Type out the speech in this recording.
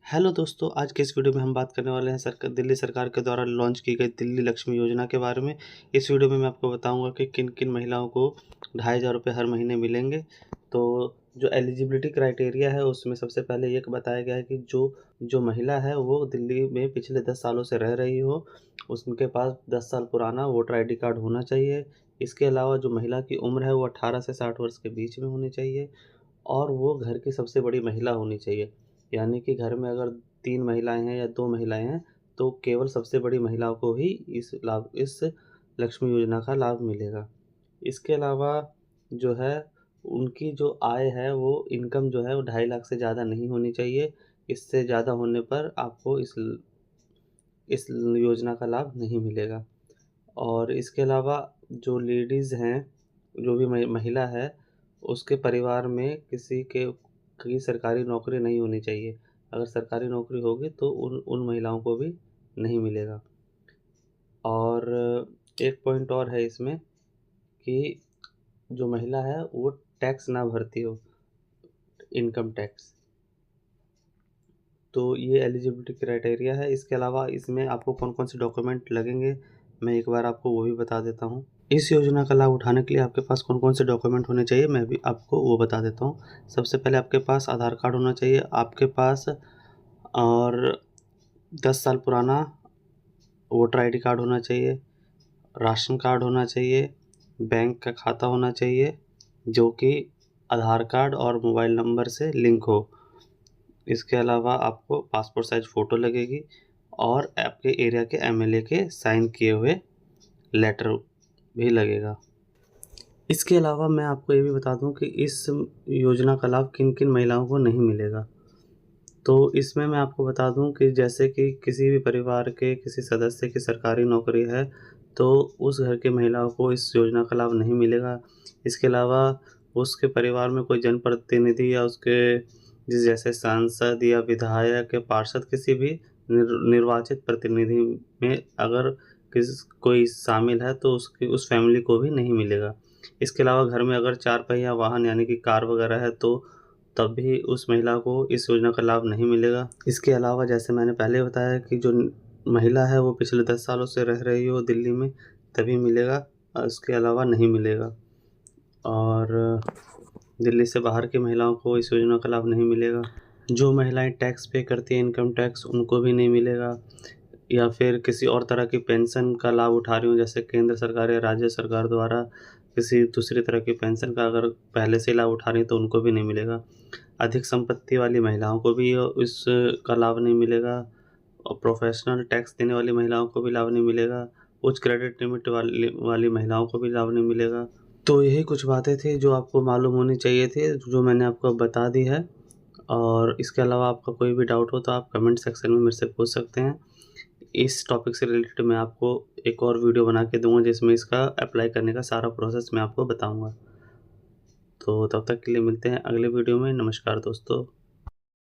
Hello दोस्तों, आज के इस वीडियो में हम बात करने वाले हैं दिल्ली सरकार के द्वारा लॉन्च की गई दिल्ली लक्ष्मी योजना के बारे में। इस वीडियो में मैं आपको बताऊंगा कि किन किन महिलाओं को 2500 रुपये हर महीने मिलेंगे। तो जो एलिजिबिलिटी क्राइटेरिया है उसमें सबसे पहले ये बताया गया है कि जो महिला है वो दिल्ली में पिछले 10 सालों से रह रही हो, उसके पास 10 साल पुराना वोटर ID कार्ड होना चाहिए। इसके अलावा जो महिला की उम्र है वो 18 से 60 वर्ष के बीच में होनी चाहिए और वो घर की सबसे बड़ी महिला होनी चाहिए। यानी कि घर में अगर 3 महिलाएँ हैं या 2 महिलाएँ हैं, तो केवल सबसे बड़ी महिलाओं को ही इस लक्ष्मी योजना का लाभ मिलेगा। इसके अलावा जो है, उनकी जो आय है वो इनकम जो है वो 2.5 लाख से ज़्यादा नहीं होनी चाहिए। इससे ज़्यादा होने पर आपको इस योजना का लाभ नहीं मिलेगा। और इसके अलावा जो लेडीज़ हैं, जो भी महिला है, उसके परिवार में किसी की सरकारी नौकरी नहीं होनी चाहिए। अगर सरकारी नौकरी होगी तो उन महिलाओं को भी नहीं मिलेगा। और एक पॉइंट और है इसमें कि जो महिला है वो टैक्स ना भरती हो, इनकम टैक्स। तो ये एलिजिबिलिटी क्राइटेरिया है। इसके अलावा इसमें आपको कौन-कौन से डॉक्यूमेंट लगेंगे, मैं एक बार आपको वो भी बता देता हूँ। इस योजना का लाभ उठाने के लिए आपके पास कौन-कौन से डॉक्यूमेंट होने चाहिए, मैं भी आपको वो बता देता हूँ। सबसे पहले आपके पास आधार कार्ड होना चाहिए, आपके पास और 10 साल पुराना वोटर ID कार्ड होना चाहिए, राशन कार्ड होना चाहिए, बैंक का खाता होना चाहिए जो कि आधार कार्ड और मोबाइल नंबर से लिंक हो। इसके अलावा आपको पासपोर्ट साइज़ फ़ोटो लगेगी और आपके एरिया के MLA के साइन किए हुए लेटर भी लगेगा। इसके अलावा मैं आपको ये भी बता दूं कि इस योजना का लाभ किन किन महिलाओं को नहीं मिलेगा। तो इसमें मैं आपको बता दूं कि जैसे कि किसी भी परिवार के किसी सदस्य की सरकारी नौकरी है, तो उस घर की महिलाओं को इस योजना का लाभ नहीं मिलेगा। इसके अलावा उसके परिवार में कोई जनप्रतिनिधि या उसके जैसे सांसद या विधायक या पार्षद किसी भी निर्वाचित प्रतिनिधि में अगर कोई शामिल है तो उस फैमिली को भी नहीं मिलेगा। इसके अलावा घर में अगर 4 पहिया वाहन यानी कि कार वगैरह है तो तब भी उस महिला को इस योजना का लाभ नहीं मिलेगा। इसके अलावा जैसे मैंने पहले बताया कि जो महिला है वो पिछले 10 सालों से रह रही हो दिल्ली में तभी मिलेगा, इसके अलावा नहीं मिलेगा। और दिल्ली से बाहर की महिलाओं को इस योजना का लाभ नहीं मिलेगा। जो महिलाएं टैक्स पे करती हैं, इनकम टैक्स, उनको भी नहीं मिलेगा। या फिर किसी और तरह की पेंशन का लाभ उठा रही हूँ, जैसे केंद्र सरकार या राज्य सरकार द्वारा किसी दूसरी तरह की पेंशन का अगर पहले से लाभ उठा रही हैं तो उनको भी नहीं मिलेगा। अधिक संपत्ति वाली महिलाओं को भी इसका लाभ नहीं मिलेगा और प्रोफेशनल टैक्स देने वाली महिलाओं को भी लाभ नहीं मिलेगा। उच्च क्रेडिट लिमिट वाली महिलाओं को भी लाभ नहीं मिलेगा। तो यही कुछ बातें थी जो आपको मालूम होनी चाहिए थी, जो मैंने आपको बता दी है। और इसके अलावा आपका कोई भी डाउट हो तो आप कमेंट सेक्शन में मेरे से पूछ सकते हैं। इस टॉपिक से रिलेटेड मैं आपको एक और वीडियो बना के दूँगा जिसमें इसका अप्लाई करने का सारा प्रोसेस मैं आपको बताऊँगा। तो तब तक के लिए मिलते हैं अगले वीडियो में। नमस्कार दोस्तों।